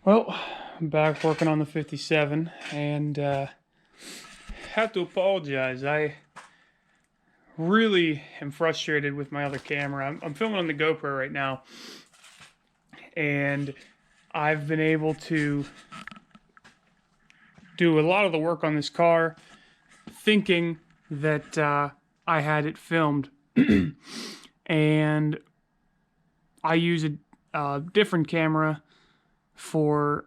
Well, I'm back working on the 57 and have to apologize. I really am frustrated with my other camera. I'm filming on the GoPro right now, and I've been able to do a lot of the work on this car thinking that I had it filmed. And I use a different camera for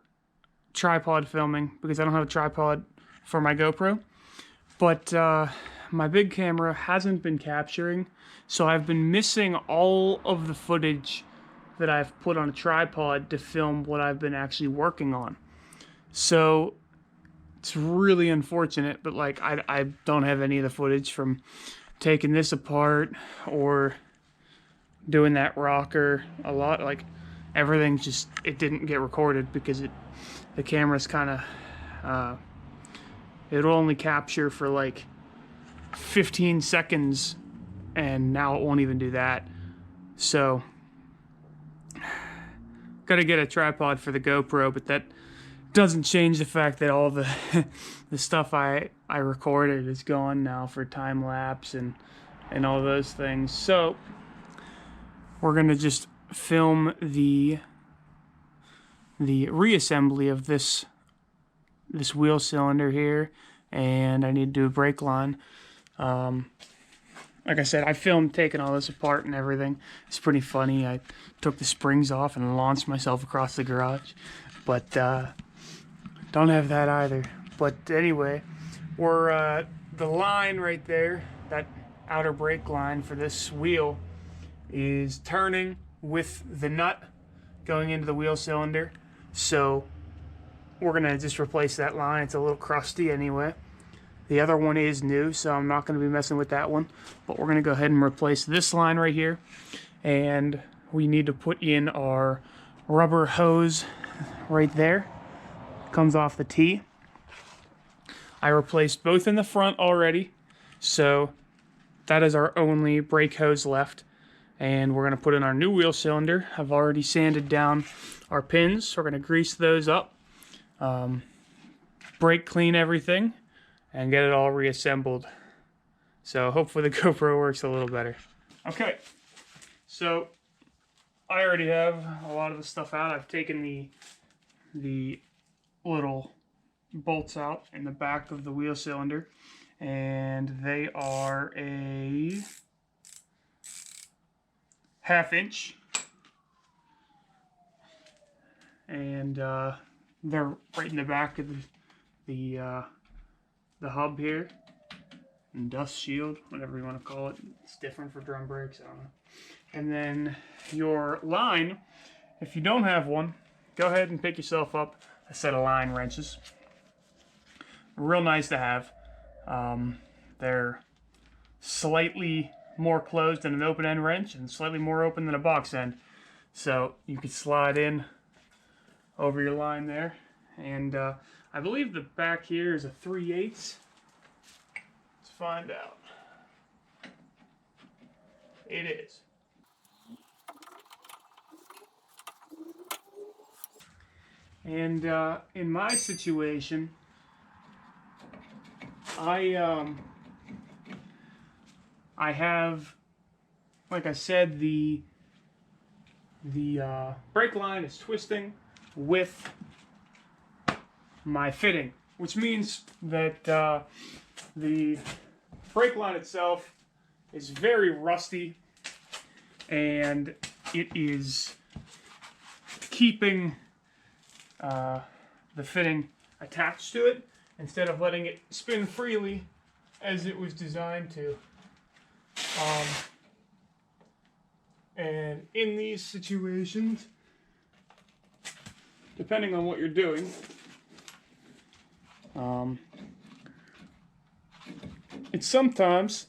tripod filming because I don't have a tripod for my GoPro. But my big camera hasn't been capturing, so I've been missing all of the footage that I've put on a tripod to film what I've been actually working on. So it's really unfortunate, but like I don't have any of the footage from taking this apart or doing that rocker. A lot, like everything just, it didn't get recorded because the camera's kind of it'll only capture for like 15 seconds, and now it won't even do that. So gotta get a tripod for the GoPro, but that doesn't change the fact that all the the stuff I recorded is gone now for time lapse and all those things. So we're gonna just film the reassembly of this wheel cylinder here, and I need to do a brake line. Like I said, I filmed taking all this apart and everything. It's pretty funny. I took the springs off and launched myself across the garage, but don't have that either. But anyway, we're the line right there, that outer brake line for this wheel, is turning with the nut going into the wheel cylinder. So we're gonna just replace that line. It's a little crusty anyway. The other one is new, so I'm not gonna be messing with that one. But we're gonna go ahead and replace this line right here. And we need to put in our rubber hose right there. Comes off the T. I replaced both in the front already, so that is our only brake hose left. And we're gonna put in our new wheel cylinder. I've already sanded down our pins, so we're gonna grease those up, brake clean everything, and get it all reassembled. So hopefully the GoPro works a little better. Okay, so I already have a lot of the stuff out. I've taken the little bolts out in the back of the wheel cylinder, and they are a 1/2 inch, and they're right in the back of the hub here, and dust shield, whatever you want to call it. It's different for drum brakes, I don't know. And then your line, if you don't have one, go ahead and pick yourself up a set of line wrenches. Real nice to have. They're slightly more closed than an open end wrench and slightly more open than a box end. So you can slide in over your line there. And I believe the back here is a 3/8. Let's find out. It is. And in my situation, I have, like I said, the brake line is twisting with my fitting, which means that the brake line itself is very rusty, and it is keeping the fitting attached to it instead of letting it spin freely as it was designed to. And in these situations, depending on what you're doing, it sometimes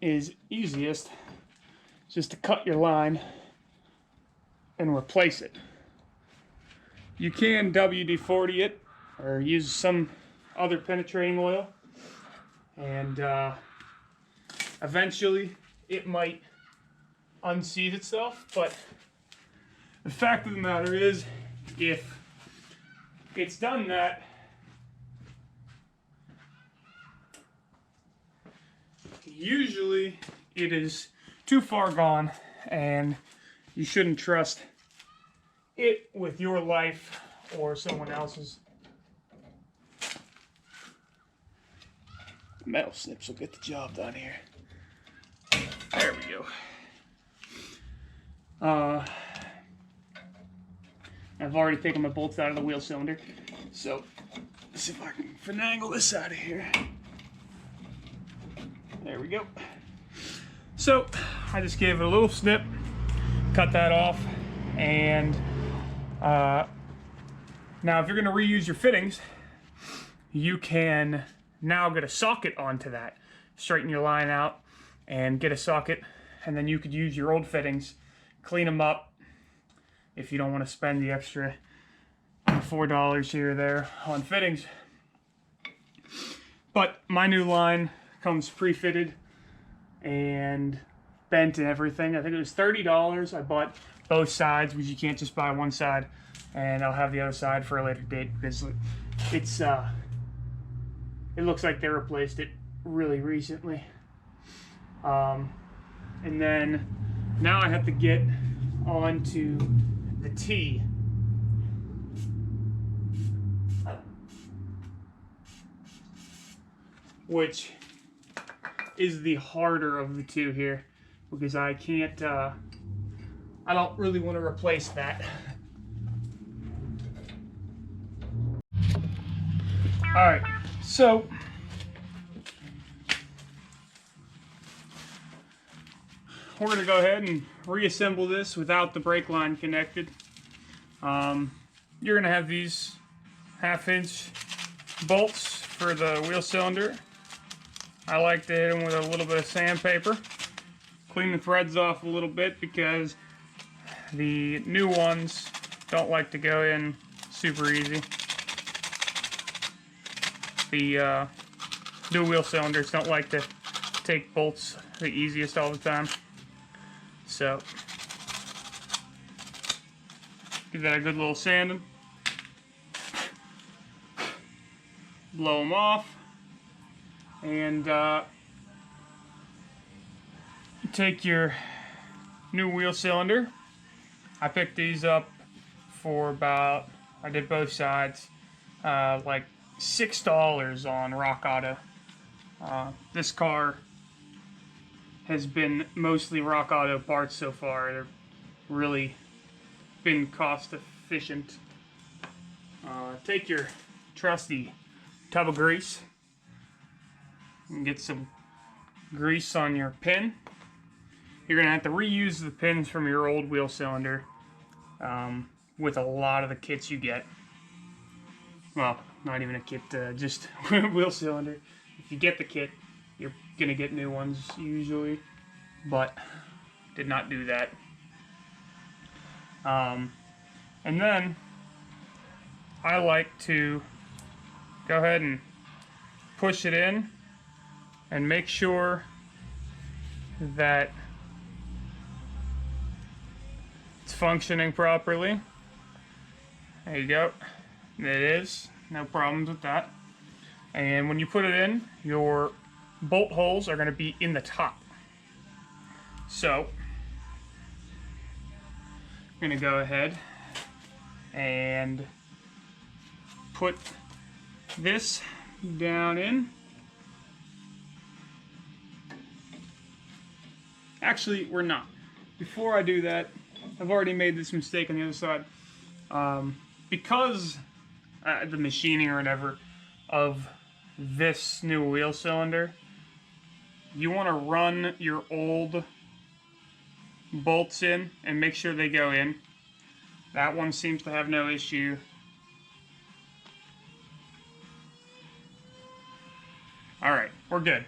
is easiest just to cut your line and replace it. You can WD-40 it or use some other penetrating oil, and eventually it might unseat itself. But the fact of the matter is, if it's done that, usually it is too far gone and you shouldn't trust it with your life or someone else's. Metal snips will get the job done here. There we go. I've already taken my bolts out of the wheel cylinder, so let's see if I can finagle this out of here. There we go. So I just gave it a little snip, cut that off, and now if you're going to reuse your fittings, you can now get a socket onto that. Straighten your line out and get a socket, and then you could use your old fittings, clean them up if you don't want to spend the extra $4 here or there on fittings. But my new line comes pre-fitted and bent and everything. I think it was $30. I bought both sides because you can't just buy one side, and I'll have the other side for a later date because it's it looks like they replaced it really recently. And then now I have to get onto the T. Which is the harder of the two here, because I can't, I don't really want to replace that. Alright, so we're going to go ahead and reassemble this without the brake line connected. You're going to have these 1/2-inch bolts for the wheel cylinder. I like to hit them with a little bit of sandpaper. Clean the threads off a little bit because the new ones don't like to go in super easy. The new wheel cylinders don't like to take bolts the easiest all the time. So, give that a good little sanding. Blow them off. And take your new wheel cylinder. I picked these up for about, I did both sides, like $6 on Rock Auto. This car has been mostly Rock Auto parts so far. They've really been cost efficient. Take your trusty tub of grease and get some grease on your pin. You're going to have to reuse the pins from your old wheel cylinder with a lot of the kits you get. Well, not even a kit, just wheel cylinder. If you get the kit, you're going to get new ones usually, but did not do that. And then I like to go ahead and push it in and make sure that it's functioning properly. There you go. It is. No problems with that. And when you put it in, your bolt holes are going to be in the top. So, I'm going to go ahead and put this down in. Actually, we're not. Before I do that, I've already made this mistake on the other side. Because the machining or whatever of this new wheel cylinder, you want to run your old bolts in and make sure they go in. That one seems to have no issue. Alright, we're good.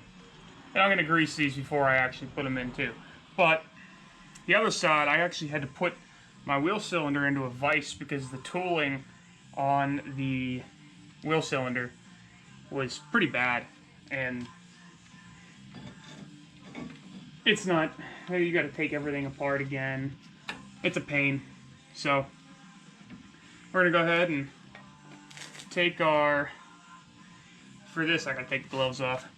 And I'm going to grease these before I actually put them in too. But the other side, I actually had to put my wheel cylinder into a vise because the tooling on the wheel cylinder was pretty bad. And it's not, you got to take everything apart again. It's a pain. So we're going to go ahead and take our... For this, I gotta take the gloves off.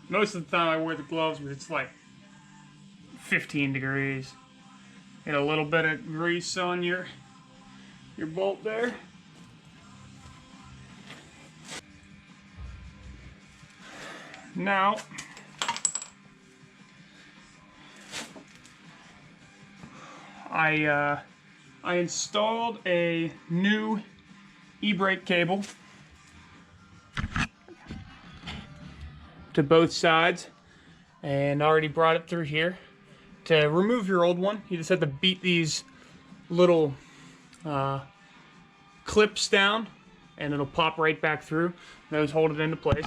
Most of the time I wear the gloves, but it's like 15 degrees. Get a little bit of grease on your bolt there. Now, I installed a new e-brake cable to both sides, and already brought it through here. To remove your old one, you just have to beat these little clips down, and it'll pop right back through. Those hold it into place.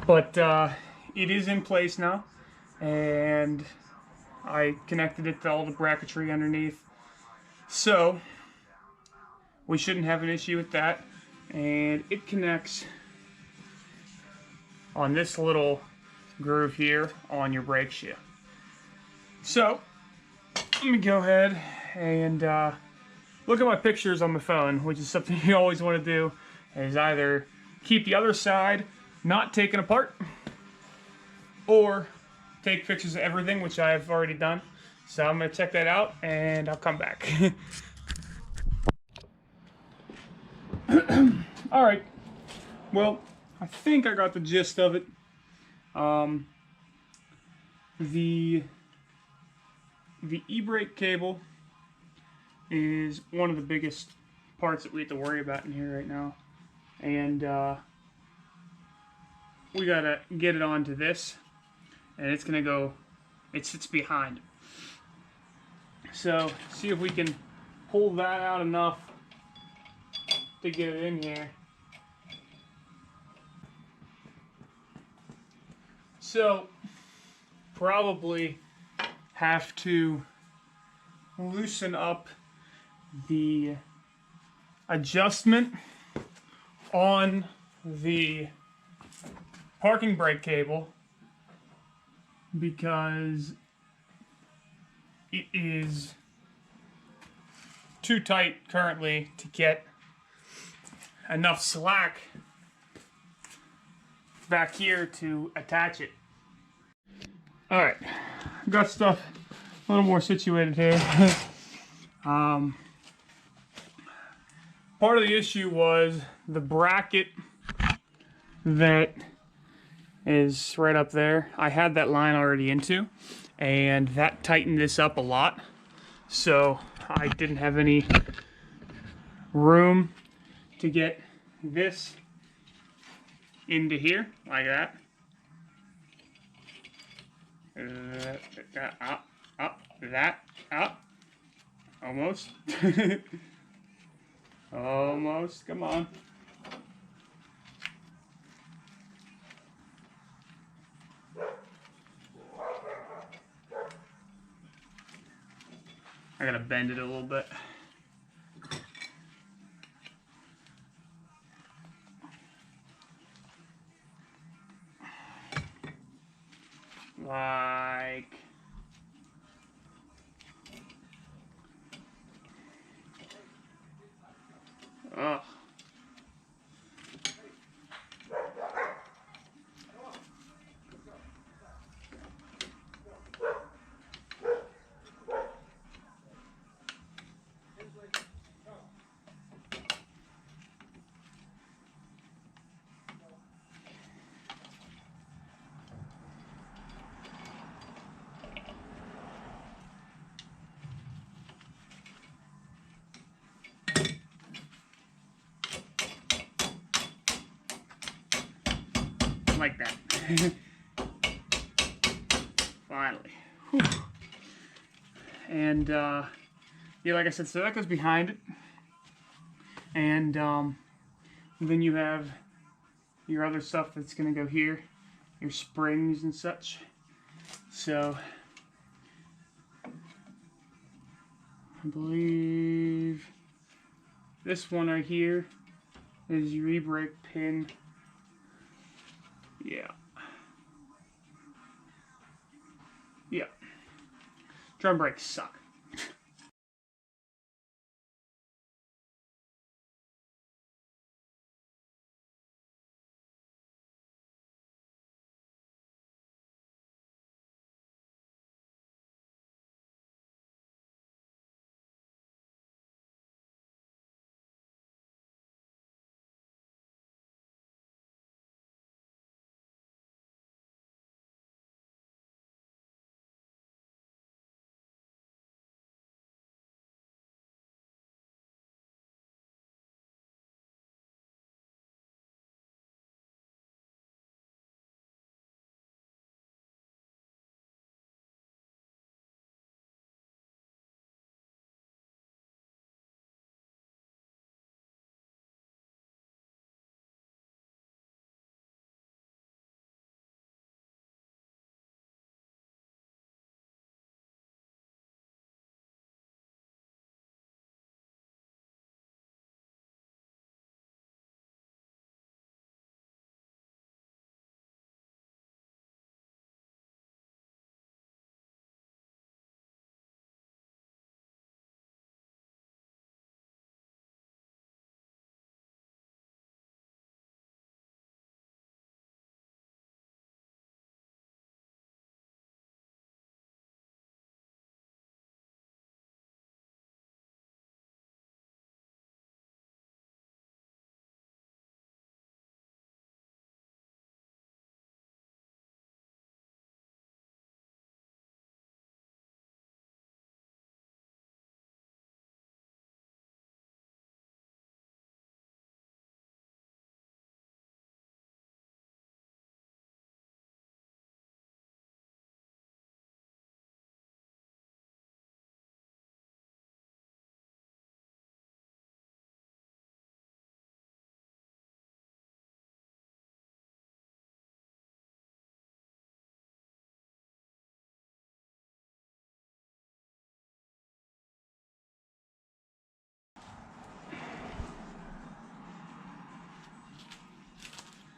But it is in place now, and I connected it to all the bracketry underneath. So we shouldn't have an issue with that. And it connects on this little groove here on your brake shoe. So let me go ahead and look at my pictures on my phone, which is something you always want to do, is either keep the other side not taken apart or take pictures of everything, which I've already done. So I'm going to check that out and I'll come back. Alright, well, I think I got the gist of it. The e-brake cable is one of the biggest parts that we have to worry about in here right now. And we gotta get it onto this, and it's gonna go, it sits behind. So, see if we can pull that out enough to get it in here. So, probably have to loosen up the adjustment on the parking brake cable, because it is too tight currently to get enough slack back here to attach it. Alright, got stuff a little more situated here. Part of the issue was the bracket that is right up there. I had that line already into, and that tightened this up a lot. So I didn't have any room to get this into here, like that. Up. Almost. Almost, come on. I gotta bend it a little bit. Like... Ugh. Like that. Finally. Whew. And yeah, like I said, so that goes behind it. And then you have your other stuff that's gonna go here, your springs and such. So I believe this one right here is your e-brake pin. Yeah. Yeah. Drum brakes suck.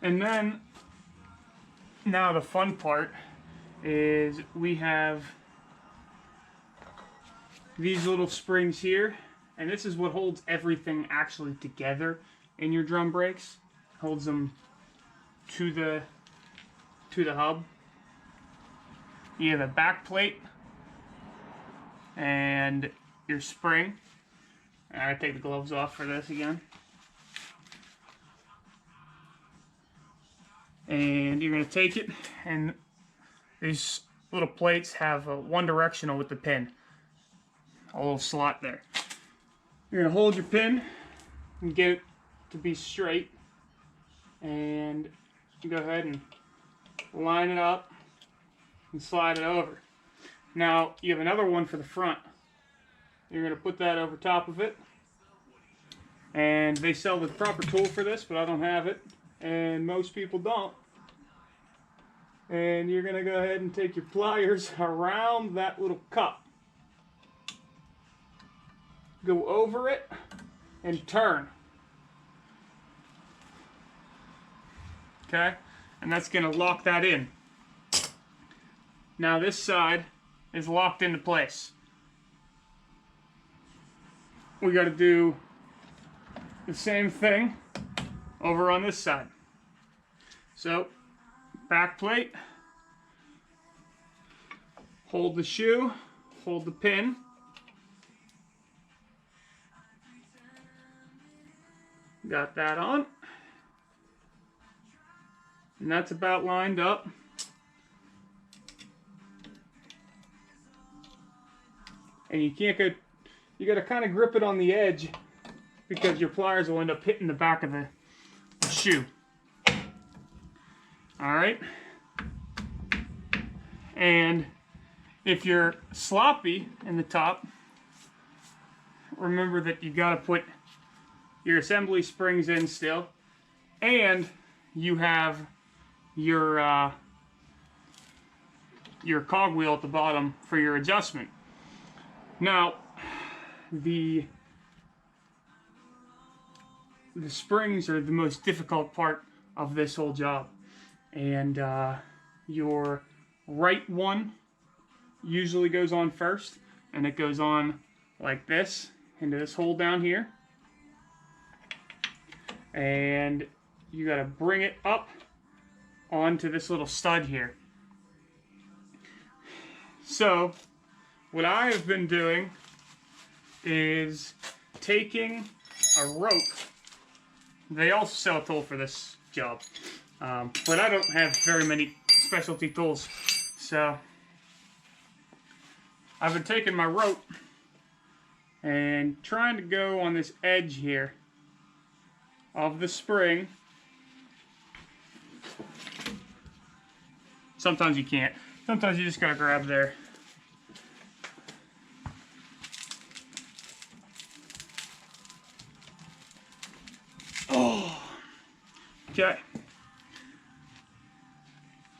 And then, now the fun part is we have these little springs here, and this is what holds everything actually together in your drum brakes. Holds them to the hub. You have a back plate and your spring. And I take the gloves off for this again. And you're going to take it, and these little plates have a one directional with the pin. A little slot there. You're going to hold your pin and get it to be straight. And you go ahead and line it up and slide it over. Now you have another one for the front. You're going to put that over top of it. And they sell the proper tool for this, but I don't have it. And most people don't. And you're going to go ahead and take your pliers around that little cup. Go over it and turn. Okay? And that's going to lock that in. Now this side is locked into place. We got to do the same thing over on this side. So, back plate, hold the shoe, hold the pin, got that on, and that's about lined up. And you can't go, you got to kind of grip it on the edge because your pliers will end up hitting the back of the shoe. Alright? And if you're sloppy in the top, remember that you got to put your assembly springs in still, and you have your cogwheel at the bottom for your adjustment. Now, the springs are the most difficult part of this whole job. And your right one usually goes on first, and it goes on like this into this hole down here. And you got to bring it up onto this little stud here. So what I have been doing is taking a rope. They also sell a tool for this job, but I don't have very many specialty tools, so I've been taking my rope and trying to go on this edge here of the spring. Sometimes you can't. Sometimes you just gotta grab there. Oh, okay.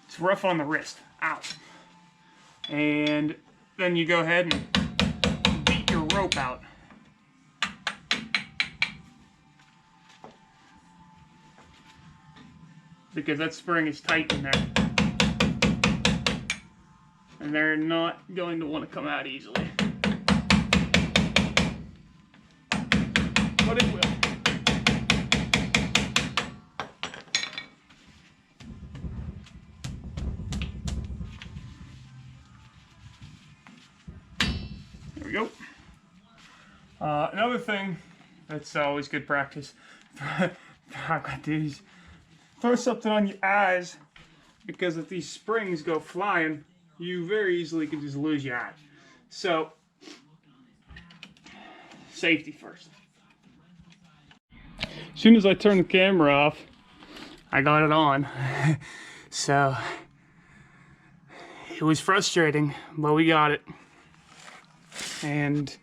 It's rough on the wrist. Ow. And then you go ahead and beat your rope out. Because that spring is tight in there. And they're not going to want to come out easily. But it will. There we go. Another thing that's always good practice is throw something on your eyes, because if these springs go flying, you very easily can just lose your eye. So, safety first. As soon as I turned the camera off, I got it on. So, it was frustrating, but we got it. And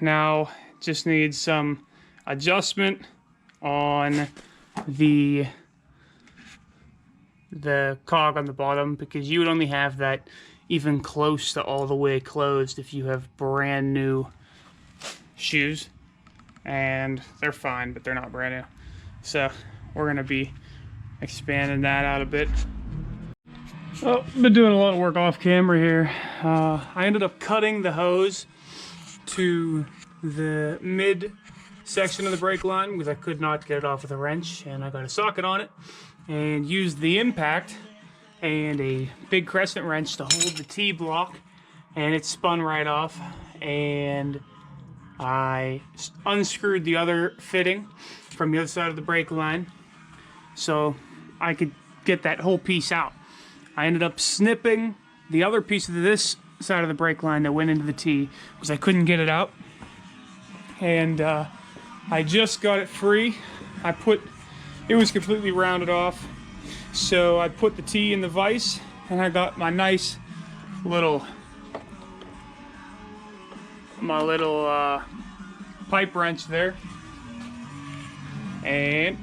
now just needs some adjustment on the cog on the bottom, because you would only have that even close to all the way closed if you have brand new shoes, and they're fine, but they're not brand new. So we're gonna be expanded that out a bit. Oh, been doing a lot of work off camera here. I ended up cutting the hose to the mid section of the brake line because I could not get it off with a wrench, and I got a socket on it and used the impact and a big crescent wrench to hold the T-block, and it spun right off, and I unscrewed the other fitting from the other side of the brake line so I could get that whole piece out. I ended up snipping the other piece of this side of the brake line that went into the T because I couldn't get it out, and I just got it free. It was completely rounded off, so I put the T in the vise, and I got my nice little pipe wrench there, and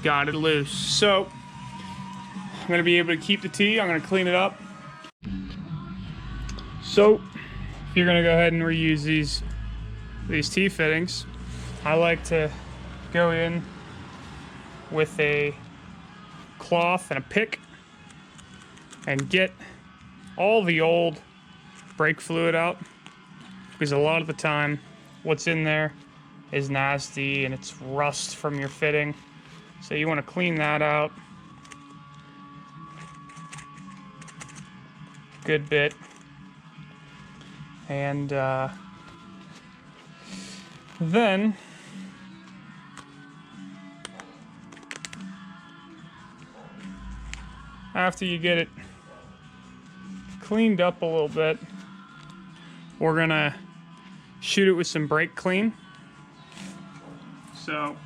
got it loose. So I'm gonna be able to keep the T. I'm gonna clean it up. So if you're gonna go ahead and reuse these T fittings, I like to go in with a cloth and a pick and get all the old brake fluid out, because a lot of the time what's in there is nasty and it's rust from your fitting. So you want to clean that out a good bit. And then after you get it cleaned up a little bit, we're gonna shoot it with some brake clean. So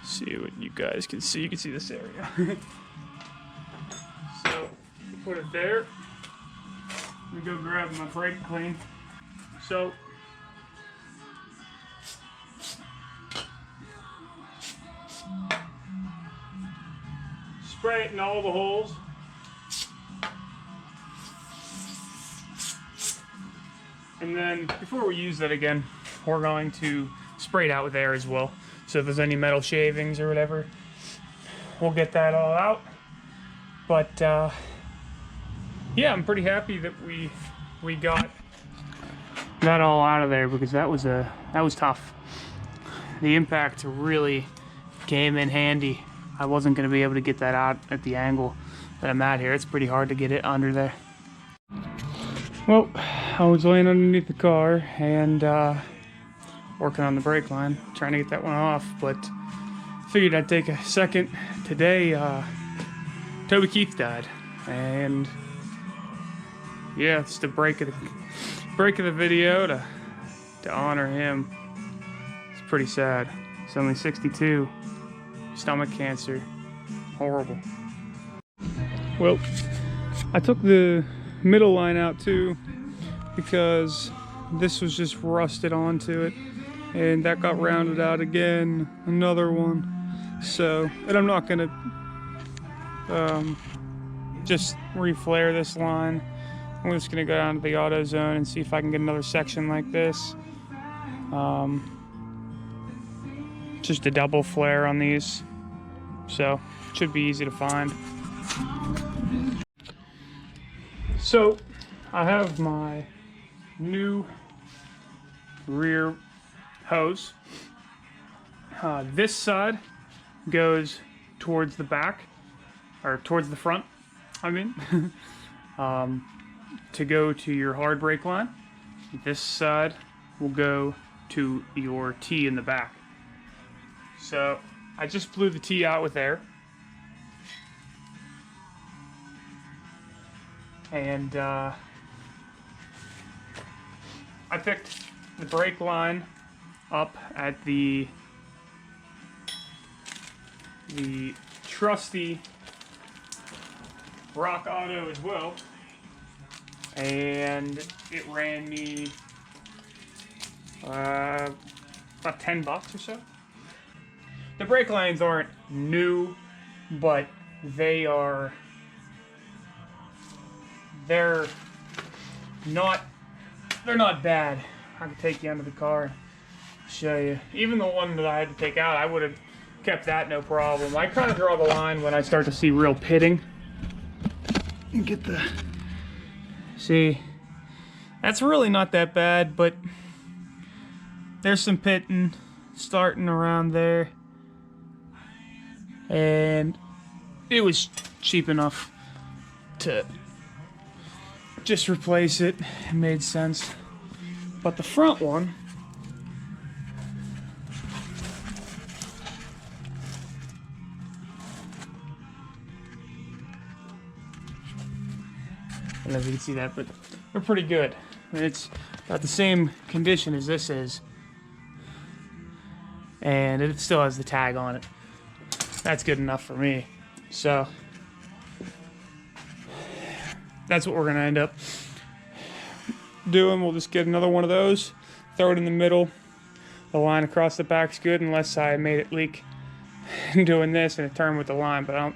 see what you guys can see. You can see this area. So you put it there. Let me go grab my brake clean. So spray it in all the holes. And then before we use that again, we're going to spray it out with air as well. So if there's any metal shavings or whatever, we'll get that all out. But yeah, I'm pretty happy that we got that all out of there, because that was tough. The impact really came in handy. I wasn't going to be able to get that out at the angle that I'm at here. It's pretty hard to get it under there. Well, I was laying underneath the car and working on the brake line, trying to get that one off, but figured I'd take a second. Today, Toby Keith died, and yeah, it's the break of the video to honor him. It's pretty sad. He's only 62, stomach cancer, horrible. Well, I took the middle line out too, because this was just rusted onto it, and that got rounded out again, another one. So, and I'm not gonna just reflare this line. I'm just gonna go down to the AutoZone and see if I can get another section like this. Just a double flare on these, so it should be easy to find. So I have my new rear hose. This side goes towards the back, or towards the front, I mean, to go to your hard brake line. This side will go to your T in the back. So I just blew the T out with air. And I picked the brake line up at the trusty Rock Auto as well, and it ran me about $10 or so. The brake lines aren't new, but they're not bad. I could take you under the car and show you. Even the one that I had to take out, I would have kept that no problem. I kind of draw the line when I start to see real pitting. You get the... See, that's really not that bad, but there's some pitting starting around there. And it was cheap enough to just replace it. It made sense. But the front one, I don't know if you can see that, but they're pretty good. I mean, it's got the same condition as this is, and it still has the tag on it. That's good enough for me. So that's what we're gonna end up doing. We'll just get another one of those, throw it in the middle. The line across the back's good, unless I made it leak doing this and it turned with the line, but I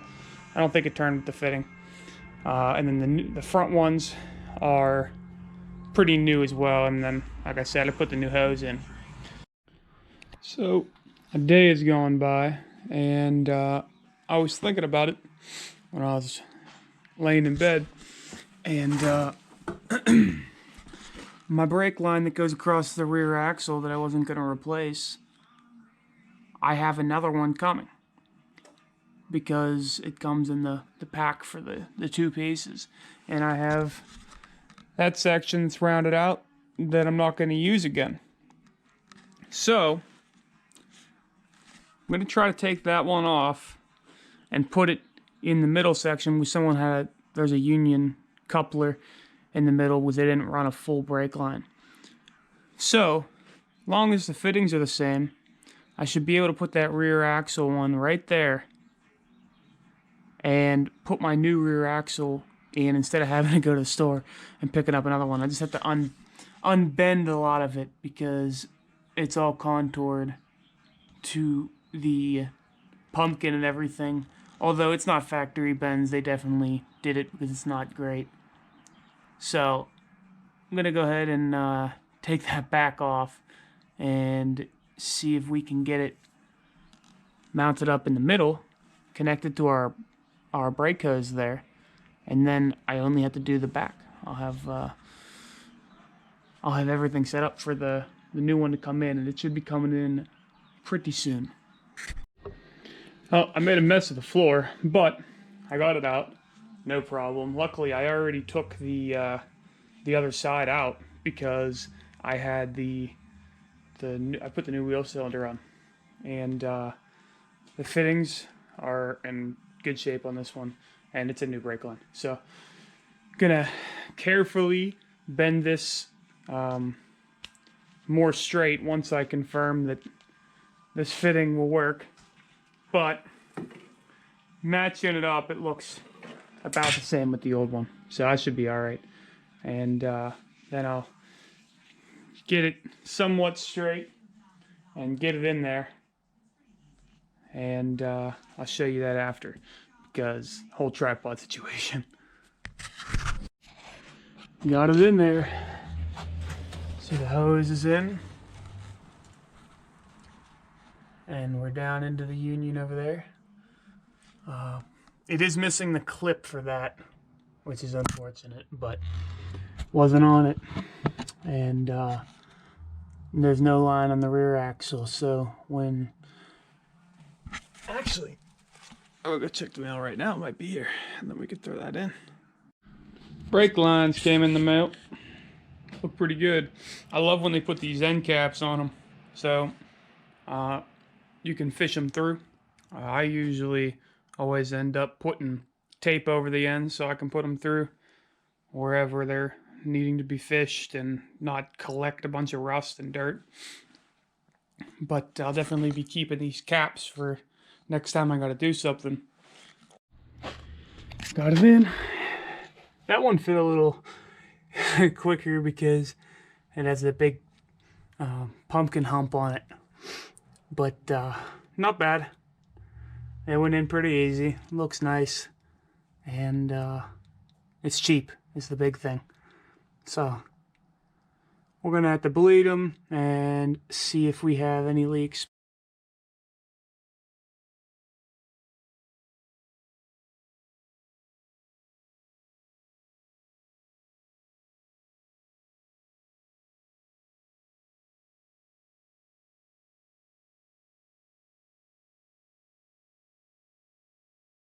don't think it turned with the fitting. And then the front ones are pretty new as well. And then, like I said, I put the new hose in. So a day has gone by, and I was thinking about it when I was laying in bed, and my brake line that goes across the rear axle that I wasn't going to replace, I have another one coming, because it comes in the pack for the two pieces, and I have that section that's rounded out that I'm not going to use again. So I'm going to try to take that one off and put it in the middle section. There's a union coupler in the middle, where they didn't run a full brake line. So long as the fittings are the same, I should be able to put that rear axle one right there and put my new rear axle in, instead of having to go to the store and picking up another one. I just have to unbend a lot of it, because it's all contoured to the pumpkin and everything. Although it's not factory bends, they definitely did it, because it's not great. So I'm gonna go ahead and take that back off and see if we can get it mounted up in the middle, connected to our brake hose there, and then I only have to do the back. I'll have everything set up for the new one to come in, and it should be coming in pretty soon. Oh, I made a mess of the floor, but I got it out, no problem. Luckily, I already took the other side out, because I had I put the new wheel cylinder on, and the fittings are in good shape on this one, and it's a new brake line. So I'm gonna carefully bend this more straight once I confirm that this fitting will work. But matching it up, it looks about the same with the old one, so I should be all right. And then I'll get it somewhat straight and get it in there, and I'll show you that after, because whole tripod situation. Got it in there. See, the hose is in, and we're down into the union over there. It is missing the clip for that, which is unfortunate, but wasn't on it. And there's no line on the rear axle, so when... Actually, I'll go check the mail right now. It might be here, and then we could throw that in. Brake lines came in the mail. Look pretty good. I love when they put these end caps on them, so you can fish them through. I usually always end up putting tape over the ends so I can put them through wherever they're needing to be fished and not collect a bunch of rust and dirt. But I'll definitely be keeping these caps for next time I gotta do something. Got it in. That one fit a little quicker because it has a big pumpkin hump on it. But not bad. It went in pretty easy. Looks nice. And it's cheap is the big thing. So We're going to have to bleed them and see if we have any leaks.